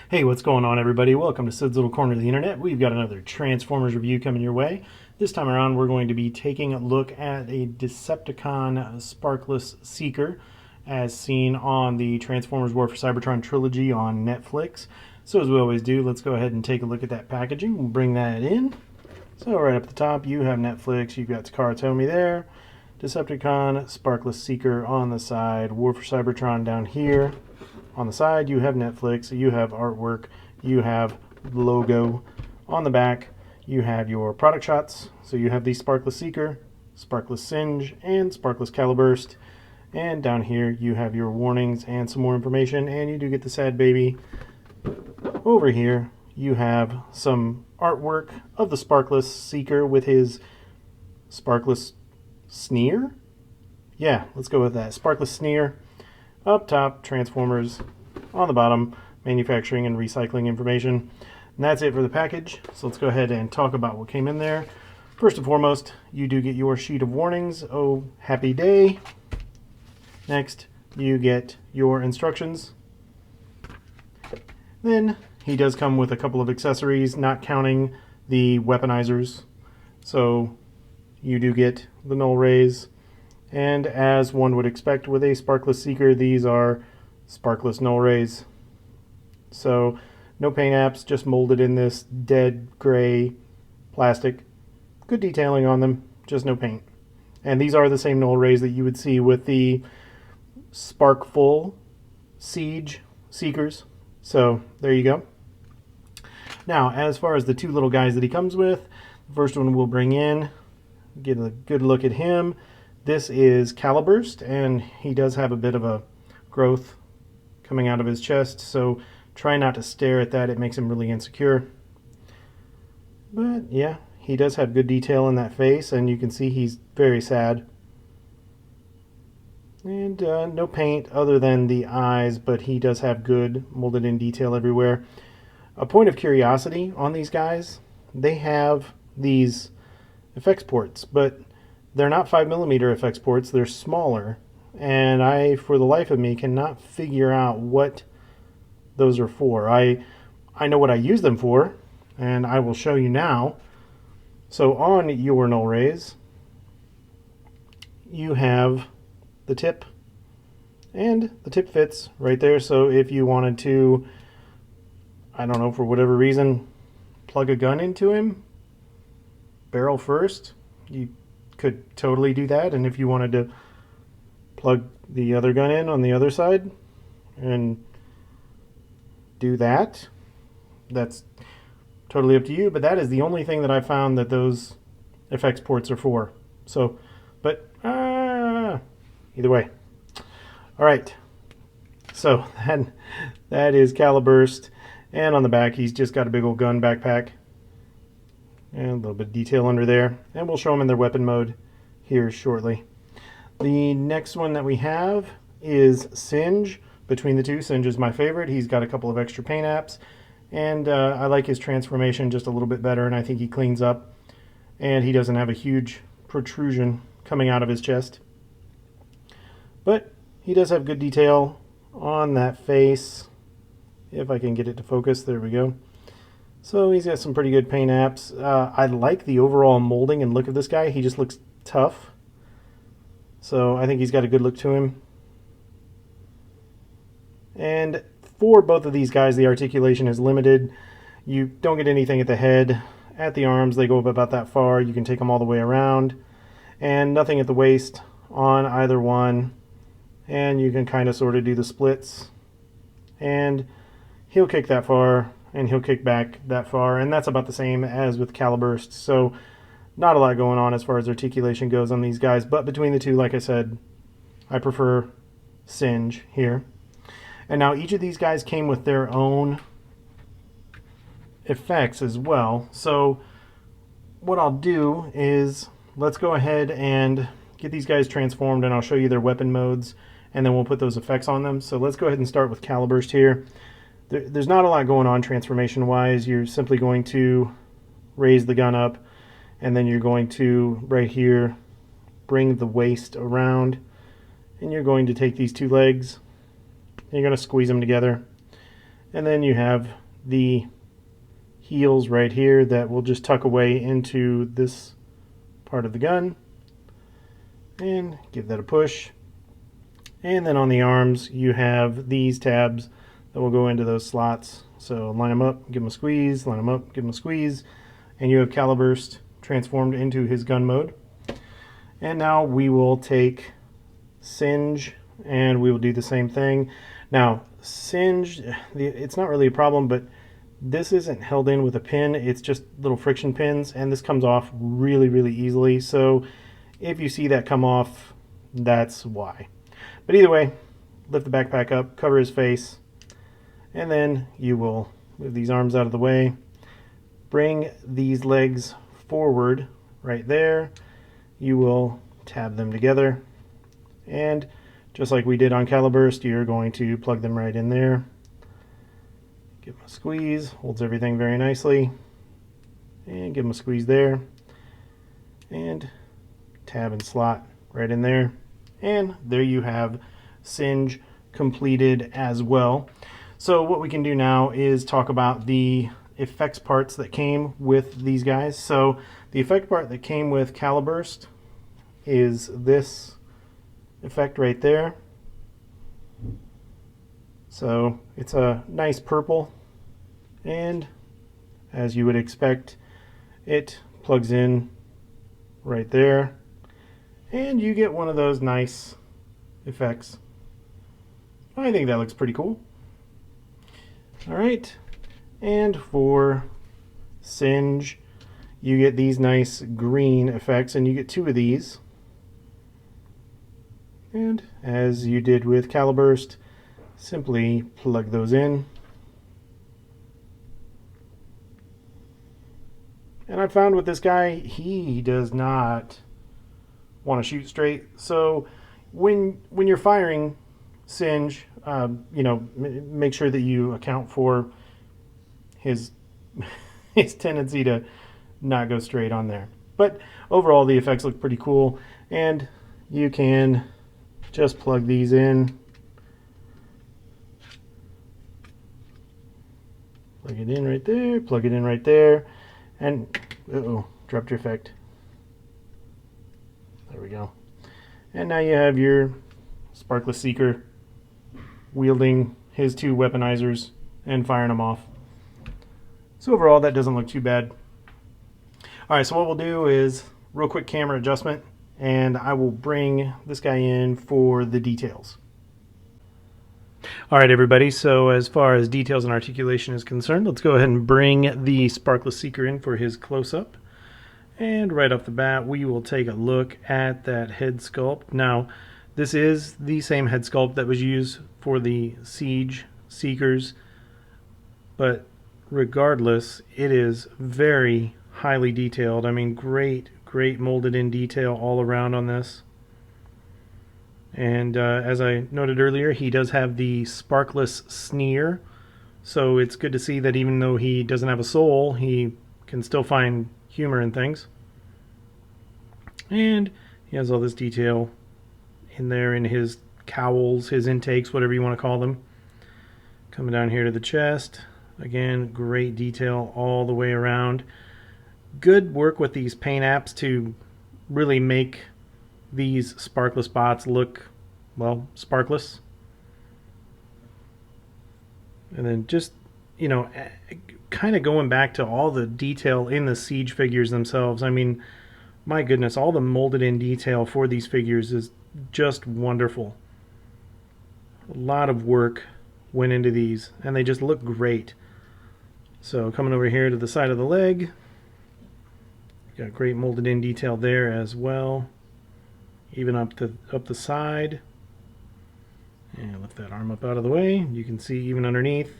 Hey, what's going on, everybody? Welcome to Sid's Little Corner of the Internet. We've got another Transformers review coming your way. This time around, we're going to be taking a look at a Decepticon Sparkless Seeker, as seen on the Transformers War for Cybertron Trilogy on Netflix. So as we always do, let's go ahead and take a look at that packaging. We'll bring that in. So right up the top, you have Netflix, you've got Takara Tomy there, Decepticon Sparkless Seeker on the side, War for Cybertron down here. On the side, you have Netflix, you have artwork, you have logo. On the back, you have your product shots. So you have the Sparkless Seeker, Sparkless Singe, and Sparkless Caliburst. And down here, you have your warnings and some more information, and you do get the sad baby. Over here, you have some artwork of the Sparkless Seeker with his Sparkless Sneer? Yeah, let's go with that. Sparkless Sneer. Up top, Transformers. On the bottom, manufacturing and recycling information. And that's it for the package. So let's go ahead and talk about what came in there. First and foremost, you do get your sheet of warnings. Oh, happy day. Next, you get your instructions. Then, he does come with a couple of accessories, not counting the Weaponizers. So, you do get the null rays. And as one would expect with a Sparkless Seeker, these are sparkless null rays. So no paint apps, just molded in this dead gray plastic. Good detailing on them, just no paint. And these are the same null rays that you would see with the Sparkful Siege Seekers. So there you go. Now, as far as the two little guys that he comes with, the first one we'll bring in, get a good look at him. This is Caliburst, and he does have a bit of a growth coming out of his chest, so try not to stare at that. It makes him really insecure. But yeah, he does have good detail in that face, and you can see he's very sad. And no paint other than the eyes, but he does have good molded in detail everywhere. A point of curiosity on these guys, they have these effects ports, but they're not 5mm effects ports, they're smaller. And I, for the life of me, cannot figure out what those are for. I know what I use them for, and I will show you now. So on your null rays, you have the tip, and the tip fits right there. So if you wanted to, I don't know, for whatever reason, plug a gun into him, barrel first, you could totally do that. And if you wanted to plug the other gun in on the other side and do that, that's totally up to you. But that is the only thing that I found that those effects ports are for. So, but either way. All right. So that is Caliburst, and on the back he's just got a big old gun backpack. And a little bit of detail under there. And we'll show them in their weapon mode here shortly. The next one that we have is Singe. Between the two, Singe is my favorite. He's got a couple of extra paint apps. And I like his transformation just a little bit better. And I think he cleans up. And he doesn't have a huge protrusion coming out of his chest. But he does have good detail on that face. If I can get it to focus. There we go. So he's got some pretty good paint apps. I like the overall molding and look of this guy. He just looks tough. So I think he's got a good look to him. And for both of these guys, the articulation is limited. You don't get anything at the head. At the arms, they go up about that far. You can take them all the way around. And nothing at the waist on either one. And you can kind of sort of do the splits. And he'll kick that far, and he'll kick back that far, and that's about the same as with Caliburst. So not a lot going on as far as articulation goes on these guys, but between the two, like I said, I prefer Singe here. And now each of these guys came with their own effects as well. So what I'll do is let's go ahead and get these guys transformed, and I'll show you their weapon modes, and then we'll put those effects on them. So let's go ahead and start with Caliburst here. There's not a lot going on transformation wise. You're simply going to raise the gun up, and then you're going to right here bring the waist around, and you're going to take these two legs and you're going to squeeze them together, and then you have the heels right here that will just tuck away into this part of the gun, and give that a push. And then on the arms you have these tabs that will go into those slots, so line them up, give them a squeeze, line them up, give them a squeeze, and you have Caliburst transformed into his gun mode. And now we will take Singe and we will do the same thing. Now Singe, it's not really a problem, but this isn't held in with a pin, it's just little friction pins, and this comes off really easily. So if you see that come off, that's why. But either way, lift the backpack up, cover his face, and then you will move these arms out of the way, bring these legs forward right there, you will tab them together, and just like we did on Caliburst, you're going to plug them right in there. Give them a squeeze, holds everything very nicely, and give them a squeeze there, and tab and slot right in there, and there you have Singe completed as well. So what we can do now is talk about the effects parts that came with these guys. So the effect part that came with Caliburst is this effect right there. So it's a nice purple, and as you would expect, it plugs in right there, and you get one of those nice effects. I think that looks pretty cool. Alright, and for Singe, you get these nice green effects, and you get two of these. And as you did with Caliburst, simply plug those in. And I found with this guy, he does not want to shoot straight. So when you're firing Singe, you know, make sure that you account for his his tendency to not go straight on there. But overall, the effects look pretty cool, and you can just plug these in. Plug it in right there, plug it in right there, and uh-oh, dropped your effect. There we go. And now you have your Sparkless Seeker wielding his two weaponizers and firing them off. So overall, that doesn't look too bad. Alright, so what we'll do is real quick camera adjustment, and I will bring this guy in for the details. Alright everybody, so as far as details and articulation is concerned, let's go ahead and bring the Sparkless Seeker in for his close-up. And right off the bat, we will take a look at that head sculpt. Now, this is the same head sculpt that was used for the Siege Seekers, but regardless, it is very highly detailed. I mean, great molded in detail all around on this. And as I noted earlier, he does have the sparkless sneer, so it's good to see that even though he doesn't have a soul, he can still find humor in things. And he has all this detail in there in his cowls, his intakes, whatever you want to call them. Coming down here to the chest, again, great detail all the way around. Good work with these paint apps to really make these sparkless spots look, well, sparkless. And then just, you know, kind of going back to all the detail in the Siege figures themselves. I mean, my goodness, all the molded in detail for these figures is just wonderful. A lot of work went into these, and they just look great. So coming over here to the side of the leg, got great molded in detail there as well. Even up the side. And lift that arm up out of the way. You can see even underneath,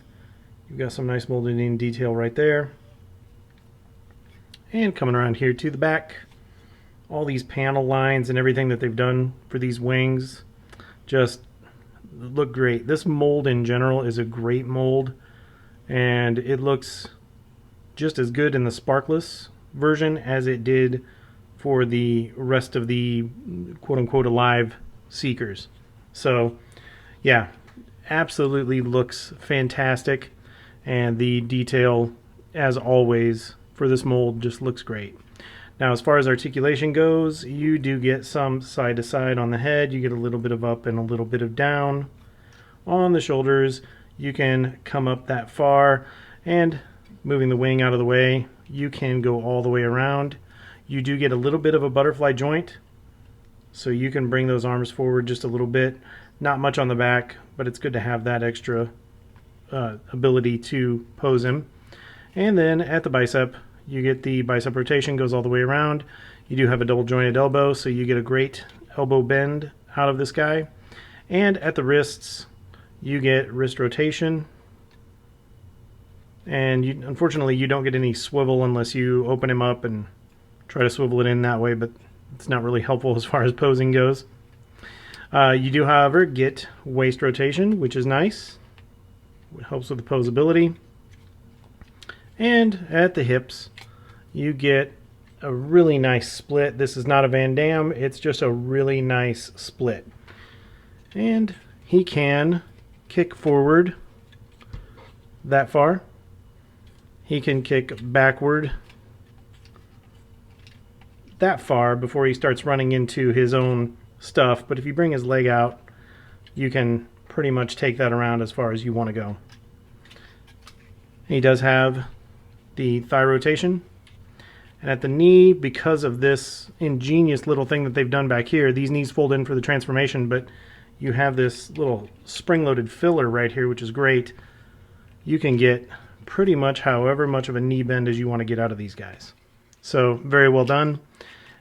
you've got some nice molded in detail right there. And coming around here to the back, all these panel lines and everything that they've done for these wings just look great. This mold in general is a great mold, and it looks just as good in the Sparkless version as it did for the rest of the quote-unquote alive Seekers. So yeah, absolutely looks fantastic, and the detail, as always, for this mold just looks great. Now, as far as articulation goes, you do get some side to side on the head. You get a little bit of up and a little bit of down. On the shoulders, you can come up that far, and moving the wing out of the way, you can go all the way around. You do get a little bit of a butterfly joint, so you can bring those arms forward just a little bit. Not much on the back, but it's good to have that extra ability to pose him. And then at the bicep, you get the bicep rotation, goes all the way around. You do have a double jointed elbow, so you get a great elbow bend out of this guy. And at the wrists, you get wrist rotation. And unfortunately, you don't get any swivel unless you open him up and try to swivel it in that way, but it's not really helpful as far as posing goes. You do, however, get waist rotation, which is nice. It helps with the posability. And at the hips, you get a really nice split. This is not a Van Damme, it's just a really nice split. And he can kick forward that far. He can kick backward that far before he starts running into his own stuff. But if you bring his leg out, you can pretty much take that around as far as you want to go. He does have the thigh rotation, and at the knee, because of this ingenious little thing that they've done back here, these knees fold in for the transformation, but you have this little spring-loaded filler right here, which is great. You can get pretty much however much of a knee bend as you want to get out of these guys. So very well done.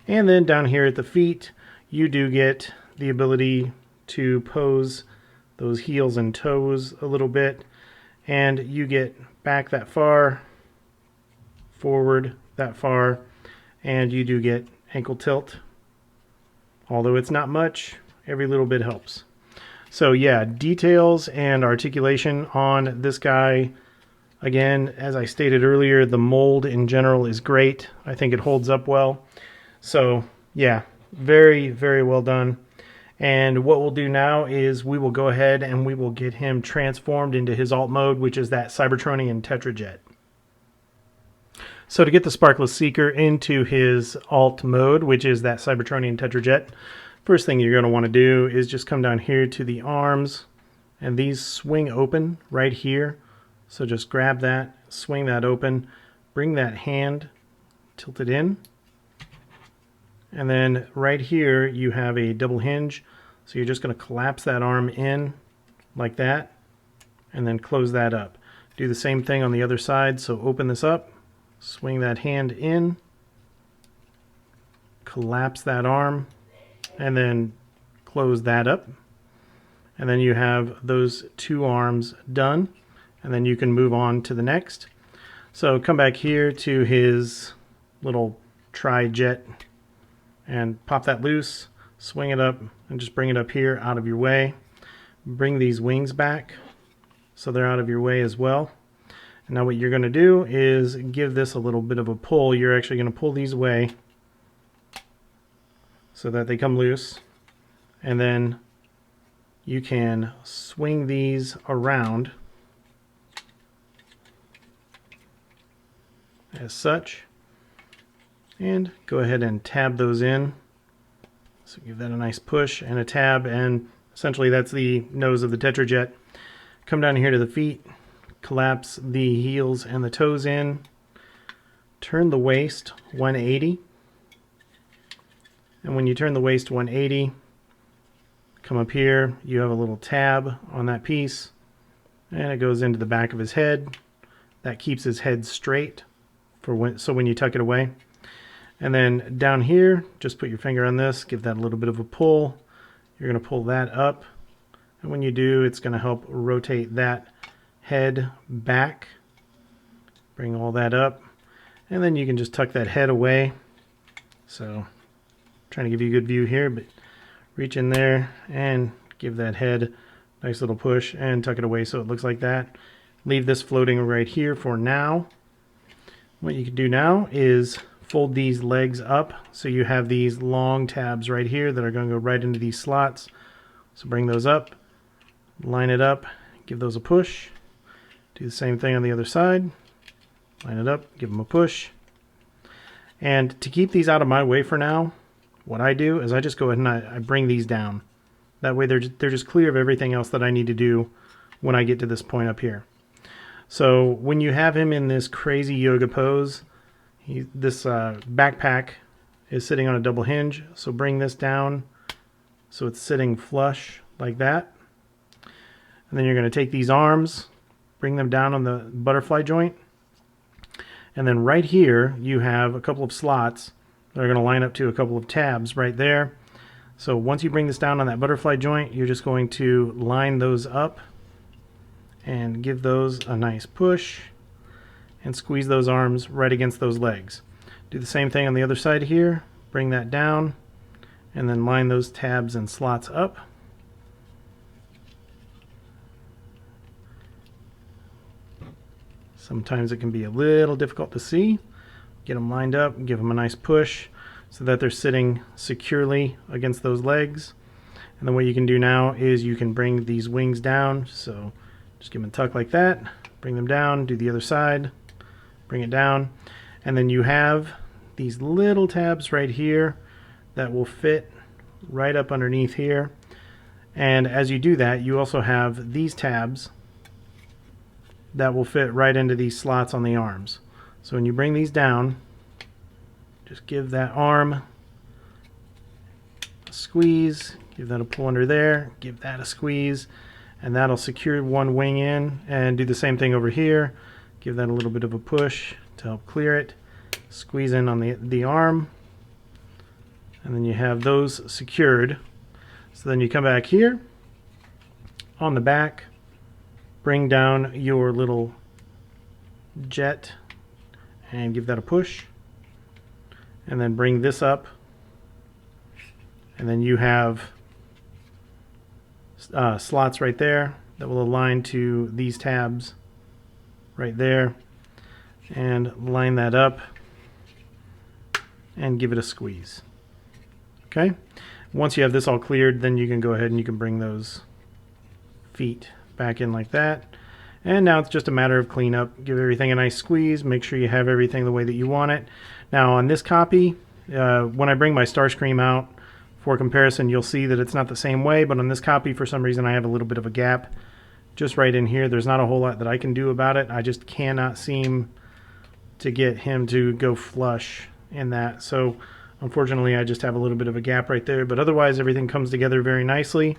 And then down here at the feet, you do get the ability to pose those heels and toes a little bit, and you get back that far, forward that far, and you do get ankle tilt. Although it's not much, every little bit helps. So yeah, details and articulation on this guy. Again, as I stated earlier, the mold in general is great. I think it holds up well. So yeah, very, very well done. And what we'll do now is we will go ahead and we will get him transformed into his alt mode, which is that Cybertronian Tetrajet. So to get the Sparkless Seeker into his alt mode, which is that Cybertronian Tetrajet, first thing you're going to want to do is just come down here to the arms, and these swing open right here. So just grab that, swing that open, bring that hand, tilt it in, and then right here you have a double hinge. So you're just going to collapse that arm in like that, and then close that up. Do the same thing on the other side. So open this up, swing that hand in, collapse that arm, and then close that up. And then you have those two arms done, and then you can move on to the next. So come back here to his little tri-jet and pop that loose, swing it up, and just bring it up here out of your way. Bring these wings back so they're out of your way as well. And now what you're going to do is give this a little bit of a pull. You're actually going to pull these away so that they come loose, and then you can swing these around as such, and go ahead and tab those in. So give that a nice push and a tab, and essentially that's the nose of the Tetrajet. Come down here to the feet, collapse the heels and the toes in, turn the waist 180, and when you turn the waist 180, come up here, you have a little tab on that piece, and it goes into the back of his head. That keeps his head straight for when you tuck it away. And then down here, just put your finger on this, give that a little bit of a pull. You're going to pull that up, and when you do, it's going to help rotate that head back. Bring all that up, and then you can just tuck that head away. So, trying to give you a good view here, but reach in there and give that head a nice little push and tuck it away so it looks like that. Leave this floating right here for now. What you can do now is fold these legs up so you have these long tabs right here that are going to go right into these slots. So bring those up, line it up, give those a push. Do the same thing on the other side. Line it up, give them a push. And to keep these out of my way for now, what I do is I just go ahead and I bring these down. That way they're just clear of everything else that I need to do when I get to this point up here. So when you have him in this crazy yoga pose, this backpack is sitting on a double hinge. So bring this down so it's sitting flush like that. And then you're going to take these arms, bring them down on the butterfly joint. And then right here you have a couple of slots that are going to line up to a couple of tabs right there. So once you bring this down on that butterfly joint, you're just going to line those up and give those a nice push and squeeze those arms right against those legs. Do the same thing on the other side here. Bring that down and then line those tabs and slots up. Sometimes it can be a little difficult to see. Get them lined up and give them a nice push so that they're sitting securely against those legs. And then what you can do now is you can bring these wings down. So just give them a tuck like that, bring them down, do the other side, bring it down. And then you have these little tabs right here that will fit right up underneath here. And as you do that, you also have these tabs that will fit right into these slots on the arms. So when you bring these down, just give that arm a squeeze, give that a pull under there, give that a squeeze, and that'll secure one wing in. And do the same thing over here. Give that a little bit of a push to help clear it. Squeeze in on the arm, and then you have those secured. So then you come back here on the back, bring down your little jet and give that a push, and then bring this up, and then you have slots right there that will align to these tabs right there, and line that up and give it a squeeze. Okay, once you have this all cleared, then you can go ahead and you can bring those feet back in like that. And now it's just a matter of cleanup. Give everything a nice squeeze, make sure you have everything the way that you want it. Now on this copy, when I bring my Starscream out for comparison, you'll see that it's not the same way, but on this copy for some reason I have a little bit of a gap just right in here. There's not a whole lot that I can do about it. I just cannot seem to get him to go flush in that. So unfortunately I just have a little bit of a gap right there, but otherwise everything comes together very nicely.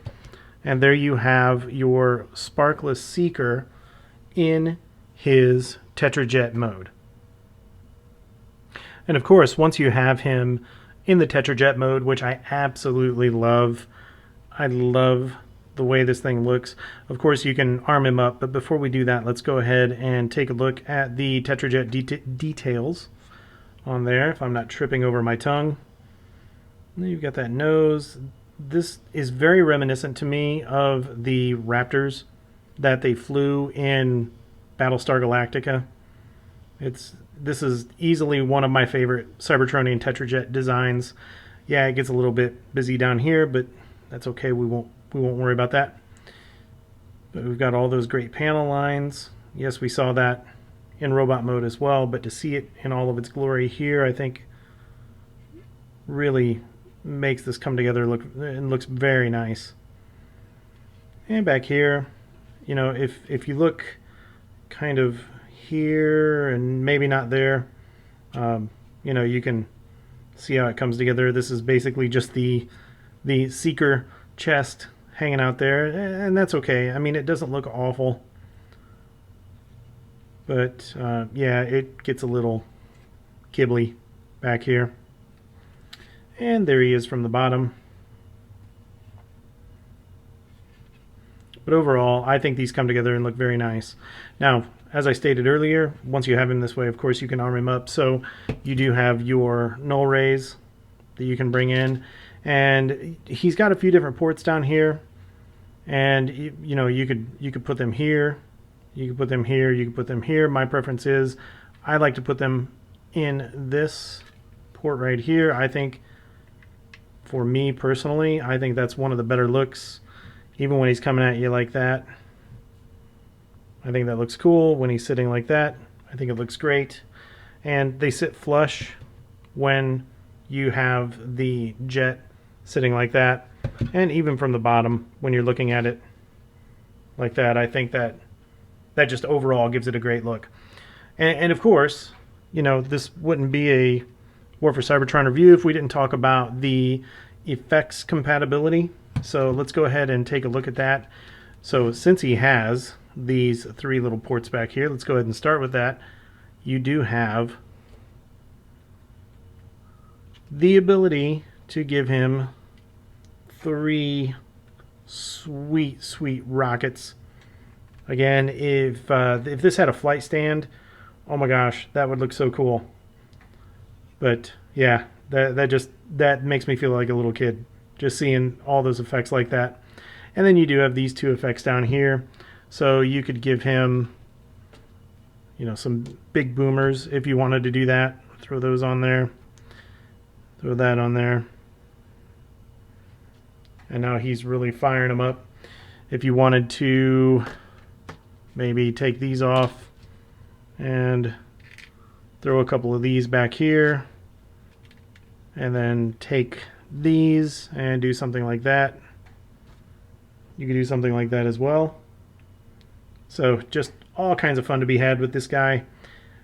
And there you have your Sparkless Seeker in his Tetrajet mode. And of course, once you have him in the Tetrajet mode, which I absolutely love, I love the way this thing looks. Of course, you can arm him up, but before we do that, let's go ahead and take a look at the Tetrajet details on there, if I'm not tripping over my tongue. And then you've got that nose. This is very reminiscent to me of the Raptors that they flew in Battlestar Galactica. This is easily one of my favorite Cybertronian Tetrajet designs. Yeah, it gets a little bit busy down here, but that's okay. We won't worry about that. But we've got all those great panel lines. Yes, we saw that in robot mode as well, but to see it in all of its glory here, I think really makes this come together and looks very nice. And back here, you know, if you look kind of here and maybe not there, you know, you can see how it comes together. This is basically just the Seeker chest hanging out there, and that's okay. I mean, it doesn't look awful, but yeah, it gets a little kibbly back here. And there he is from the bottom. But overall, I think these come together and look very nice. Now, as I stated earlier, once you have him this way, of course, you can arm him up. So you do have your null rays that you can bring in. And he's got a few different ports down here. And, you know, you could put them here. You could put them here. You could put them here. My preference is I like to put them in this port right here. I think, for me personally, I think that's one of the better looks. even when he's coming at you like that. I think that looks cool. When he's sitting like that, I think it looks great. And they sit flush when you have the jet sitting like that. And even from the bottom, when you're looking at it like that, I think that just overall gives it a great look. And of course, you know, this wouldn't be a War for Cybertron review if we didn't talk about the effects compatibility. So let's go ahead and take a look at that. So since he has these 3 little ports back here, let's go ahead and start with that. You do have the ability to give him 3 sweet rockets. Again, if this had a flight stand, oh my gosh, that would look so cool. But yeah, that makes me feel like a little kid, just seeing all those effects like that. And then you do have these 2 effects down here. So you could give him, you know, some big boomers if you wanted to do that. Throw those on there. Throw that on there. And now he's really firing them up. If you wanted to maybe take these off and throw a couple of these back here, and then take these and do something like that. You can do something like that as well. So just all kinds of fun to be had with this guy.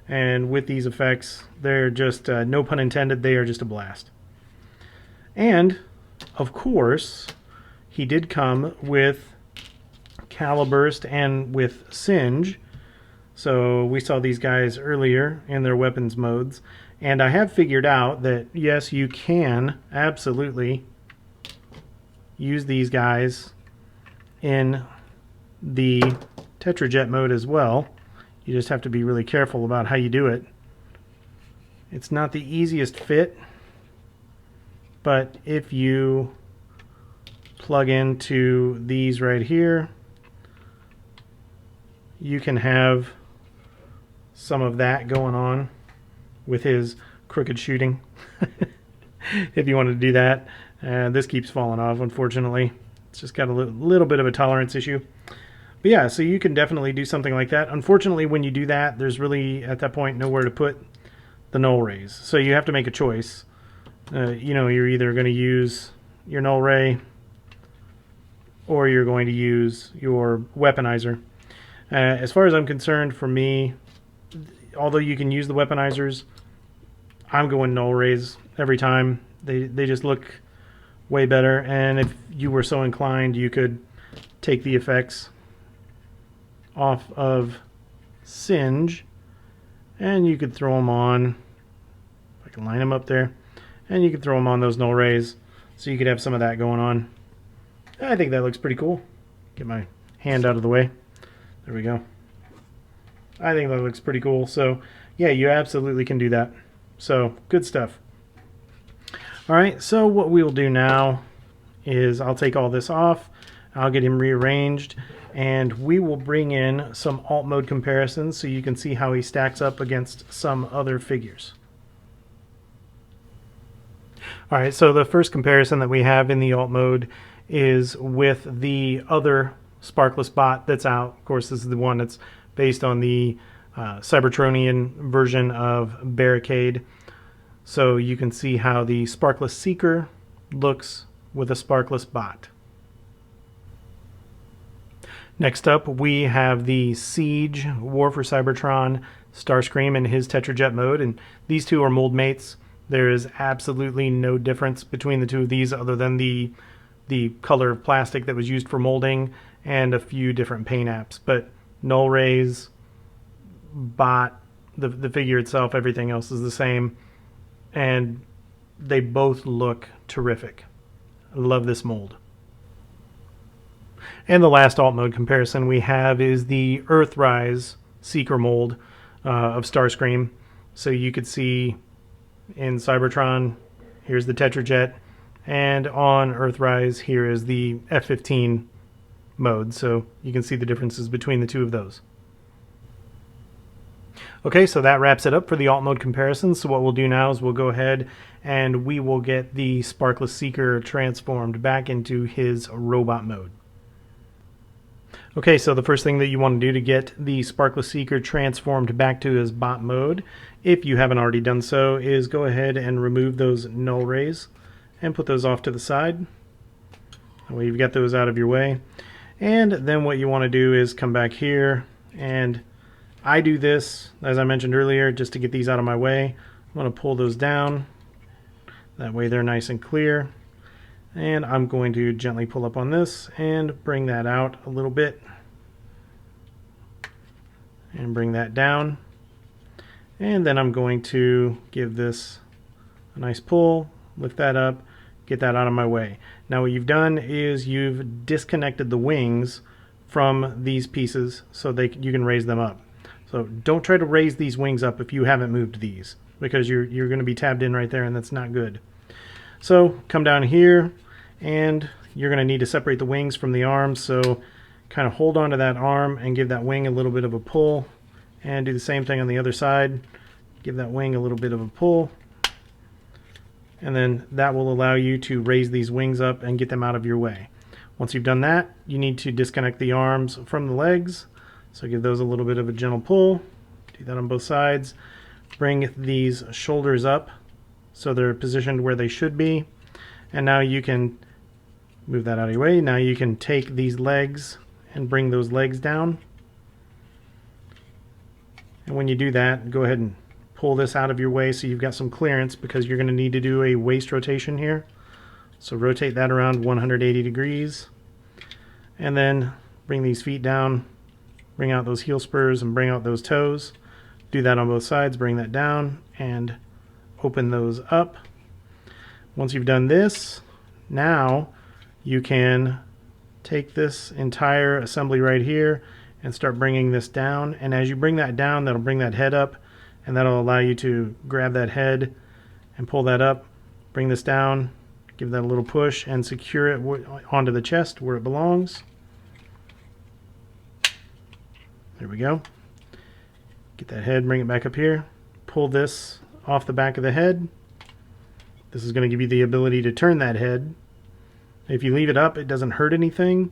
And with these effects, they're just, no pun intended, they are just a blast. And, of course, he did come with Caliburst and with Singe. So we saw these guys earlier in their weapons modes. And I have figured out that, yes, you can absolutely use these guys in the Tetrajet mode as well. You just have to be really careful about how you do it. It's not the easiest fit, but if you plug into these right here, you can have some of that going on with his crooked shooting. If you want to do that. This keeps falling off, unfortunately. It's just got a little bit of a tolerance issue. But yeah, so you can definitely do something like that. Unfortunately, when you do that, there's really, at that point, nowhere to put the null rays. So you have to make a choice. You know, you're either going to use your null ray or you're going to use your weaponizer. As far as I'm concerned, for me, although you can use the weaponizers, I'm going null rays every time. They just look way better. And if you were so inclined, you could take the effects off of Singe and you could throw them on. If I can line them up there, and you could throw them on those null rays, so you could have some of that going on. I think that looks pretty cool. Get my hand out of the way. There we go. I think that looks pretty cool. So yeah, you absolutely can do that. So good stuff. Alright, so what we will do now is I'll take all this off, I'll get him rearranged, and we will bring in some alt mode comparisons so you can see how he stacks up against some other figures. Alright, so the first comparison that we have in the alt mode is with the other Sparkless bot that's out. Of course, this is the one that's based on the Cybertronian version of Barricade. So you can see how the Sparkless Seeker looks with a Sparkless bot. Next up, we have the Siege War for Cybertron Starscream in his Tetrajet mode, and these two are mold mates. There is absolutely no difference between the two of these other than the color of plastic that was used for molding and a few different paint apps. But null rays, bot, the figure itself, everything else is the same. And they both look terrific. I love this mold. And the last alt mode comparison we have is the Earthrise Seeker mold of Starscream. So you could see in Cybertron, here's the Tetrajet, and on Earthrise, here is the F-15 mode. So you can see the differences between the two of those. Okay, so that wraps it up for the alt mode comparisons. So what we'll do now is we'll go ahead and we will get the Sparkless Seeker transformed back into his robot mode. Okay, so the first thing that you want to do to get the Sparkless Seeker transformed back to his bot mode, if you haven't already done so, is go ahead and remove those null rays and put those off to the side. That way you've got those out of your way. And then what you want to do is come back here, and I do this, as I mentioned earlier, just to get these out of my way. I'm going to pull those down. That way they're nice and clear. And I'm going to gently pull up on this and bring that out a little bit. And bring that down. And then I'm going to give this a nice pull, lift that up, get that out of my way. Now what you've done is you've disconnected the wings from these pieces so you can raise them up. So don't try to raise these wings up if you haven't moved these, because you're going to be tabbed in right there, and that's not good. So come down here, and you're going to need to separate the wings from the arms. So kind of hold on to that arm and give that wing a little bit of a pull, and do the same thing on the other side. Give that wing a little bit of a pull, and then that will allow you to raise these wings up and get them out of your way. Once you've done that, you need to disconnect the arms from the legs. So give those a little bit of a gentle pull. Do that on both sides. Bring these shoulders up so they're positioned where they should be. And now you can move that out of your way. Now you can take these legs and bring those legs down. And when you do that, go ahead and pull this out of your way so you've got some clearance, because you're going to need to do a waist rotation here. So rotate that around 180 degrees. And then bring these feet down. Bring out those heel spurs and bring out those toes. Do that on both sides. Bring that down and open those up. Once you've done this, now you can take this entire assembly right here and start bringing this down. And as you bring that down, that'll bring that head up, and that'll allow you to grab that head and pull that up. Bring this down, give that a little push, and secure it onto the chest where it belongs. There we go. Get that head, bring it back up here. Pull this off the back of the head. This is going to give you the ability to turn that head. If you leave it up, it doesn't hurt anything.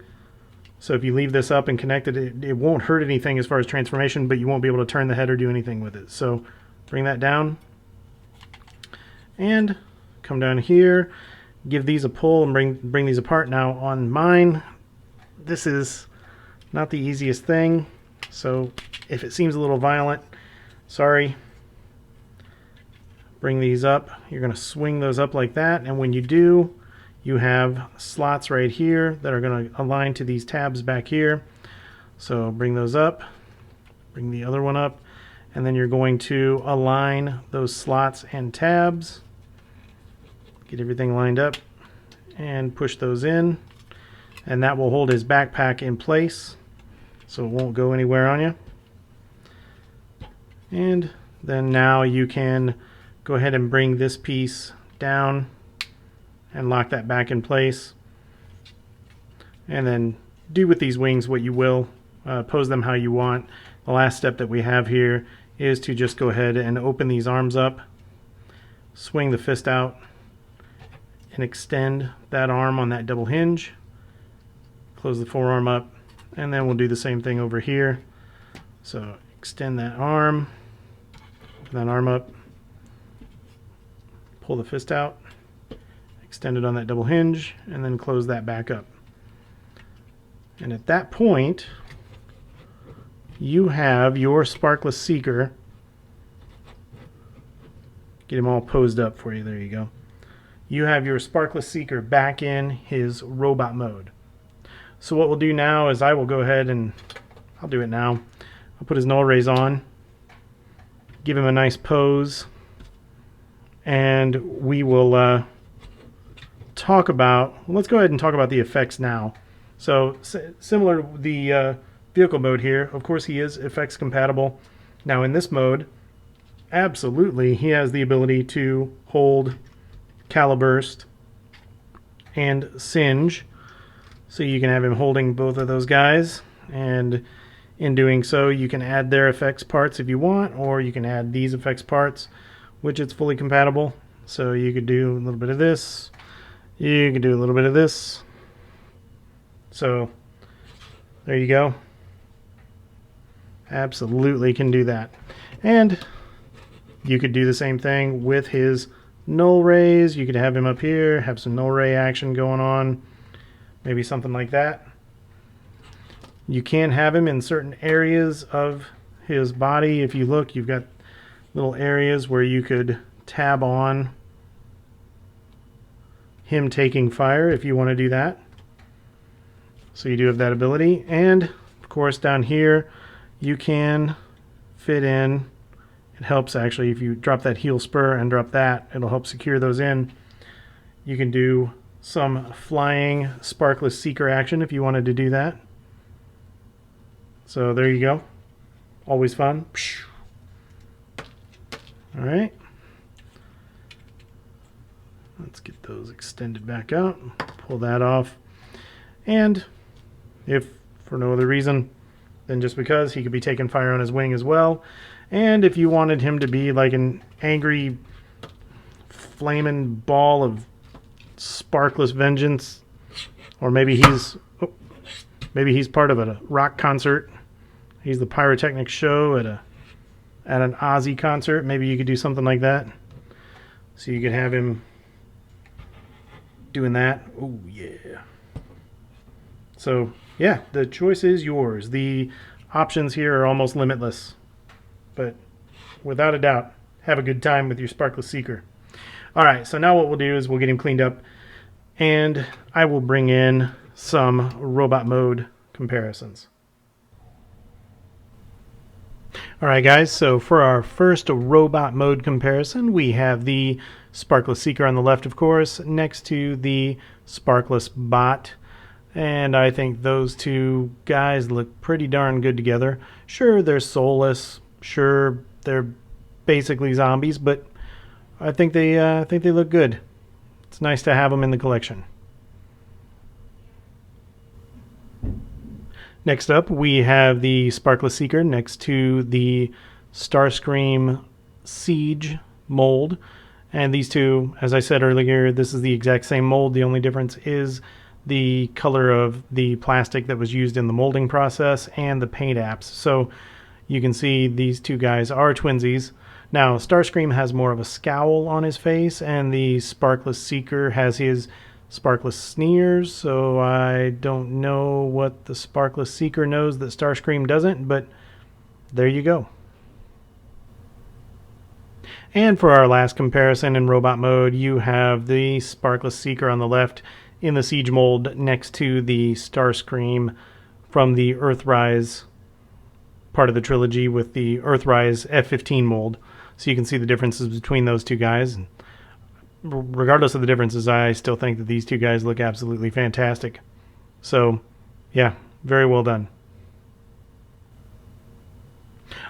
So if you leave this up and connect it, it won't hurt anything as far as transformation, but you won't be able to turn the head or do anything with it. So bring that down. And come down here. Give these a pull and bring these apart. Now on mine, this is not the easiest thing. So if it seems a little violent, sorry. Bring these up. You're going to swing those up like that, and when you do, you have slots right here that are going to align to these tabs back here. So bring those up, bring the other one up, and then you're going to align those slots and tabs. Get everything lined up and push those in, and that will hold his backpack in place so it won't go anywhere on you. And then now you can go ahead and bring this piece down and lock that back in place. And then do with these wings what you will. Pose them how you want. The last step that we have here is to just go ahead and open these arms up, swing the fist out, and extend that arm on that double hinge. Close the forearm up, and then we'll do the same thing over here. So extend that arm, open that arm up, pull the fist out, extend it on that double hinge, and then close that back up. And at that point, you have your Sparkless Seeker. Get him all posed up for you. There you go. You have your Sparkless Seeker back in his robot mode. So what we'll do now is I will go ahead and I'll do it now. I'll put his null rays on, give him a nice pose, and we will talk about, let's go ahead and talk about the effects now. So similar to the vehicle mode here, of course he is effects compatible. Now in this mode, absolutely he has the ability to hold Caliburst and Singe. So you can have him holding both of those guys, and in doing so you can add their effects parts if you want, or you can add these effects parts, which it's fully compatible. So you could do a little bit of this, you could do a little bit of this. So There you go. Absolutely can do that. And you could do the same thing with his null rays. You could have him up here, have some null ray action going on, maybe something like that. You can have him in certain areas of his body. If you look, you've got little areas where you could tab on him taking fire if you want to do that. So you do have that ability. And of course down here you can fit in, it helps actually if you drop that heel spur and drop that, it'll help secure those in. You can do some flying Sparkless Seeker action if you wanted to do that. So there you go. Always fun. Alright. Let's get those extended back out. Pull that off. And if for no other reason than just because, he could be taking fire on his wing as well. And if you wanted him to be like an angry flaming ball of sparkless vengeance, or maybe he's part of a rock concert. He's the pyrotechnic show at an Ozzy concert. Maybe you could do something like that. So you could have him doing that. Oh yeah. So yeah, the choice is yours. The options here are almost limitless. But without a doubt, have a good time with your Sparkless Seeker. Alright, so now what we'll do is we'll get him cleaned up, and I will bring in some robot mode comparisons. Alright guys, so for our first robot mode comparison, we have the Sparkless Seeker on the left, of course, next to the Sparkless Bot. And I think those two guys look pretty darn good together. Sure, they're soulless. Sure, they're basically zombies, but I think they look good. It's nice to have them in the collection. Next up, we have the Sparkless Seeker next to the Starscream Siege mold. And these two, as I said earlier, this is the exact same mold. The only difference is the color of the plastic that was used in the molding process and the paint apps. So you can see these two guys are twinsies. Now, Starscream has more of a scowl on his face, and the Sparkless Seeker has his sparkless sneers, so I don't know what the Sparkless Seeker knows that Starscream doesn't, but there you go. And for our last comparison in robot mode, you have the Sparkless Seeker on the left in the Siege mold next to the Starscream from the Earthrise part of the trilogy with the Earthrise F-15 mold. So you can see the differences between those two guys. And regardless of the differences, I still think that these two guys look absolutely fantastic. So, yeah, very well done.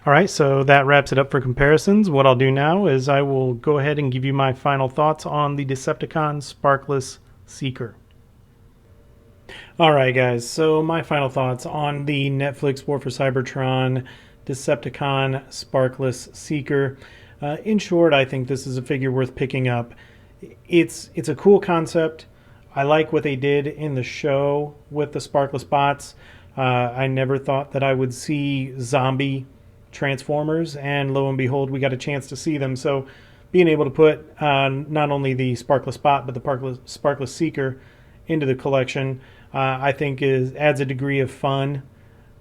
Alright, so that wraps it up for comparisons. What I'll do now is I will go ahead and give you my final thoughts on the Decepticon Sparkless Seeker. Alright guys, so my final thoughts on the Netflix War for Cybertron Decepticon Sparkless Seeker. In short, I think this is a figure worth picking up. It's a cool concept. I like what they did in the show with the Sparkless bots. I never thought that I would see zombie Transformers, and lo and behold, we got a chance to see them. So being able to put not only the Sparkless bot, but the Sparkless Seeker into the collection, I think adds a degree of fun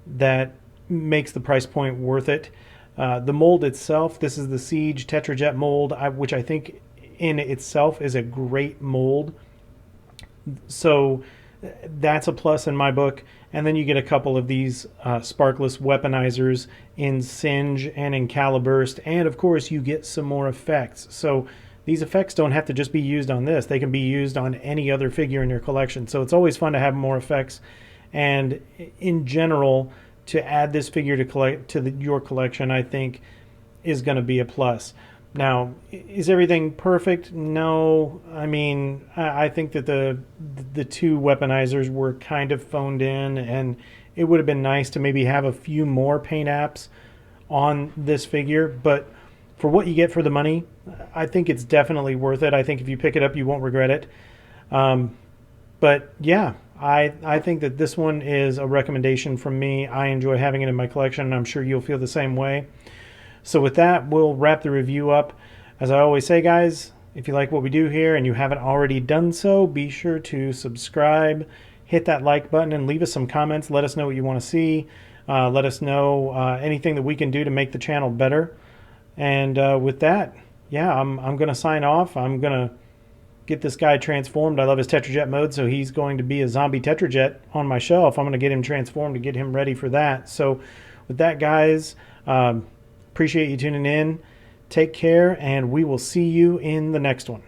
that makes the price point worth it. The mold itself, this is the Siege Tetrajet mold, which I think in itself is a great mold. So that's a plus in my book. And then you get a couple of these Sparkless Weaponizers in Singe and in Caliburst. And of course you get some more effects. So these effects don't have to just be used on this. They can be used on any other figure in your collection. So it's always fun to have more effects. And in general, to add this figure to your collection, I think is going to be a plus. Now, is everything perfect? No. I mean, I think that the two Weaponizers were kind of phoned in, and it would have been nice to maybe have a few more paint apps on this figure. But for what you get for the money, I think it's definitely worth it. I think if you pick it up, you won't regret it. But yeah, I think that this one is a recommendation from me. I enjoy having it in my collection, and I'm sure you'll feel the same way. So with that, we'll wrap the review up. As I always say, guys, if you like what we do here and you haven't already done so, be sure to subscribe, hit that like button, and leave us some comments. Let us know what you want to see. Let us know anything that we can do to make the channel better. And with that, yeah, I'm going to sign off. I'm going to get this guy transformed. I love his Tetrajet mode, so he's going to be a zombie Tetrajet on my shelf. I'm going to get him transformed to get him ready for that. So with that, guys, appreciate you tuning in. Take care, and we will see you in the next one.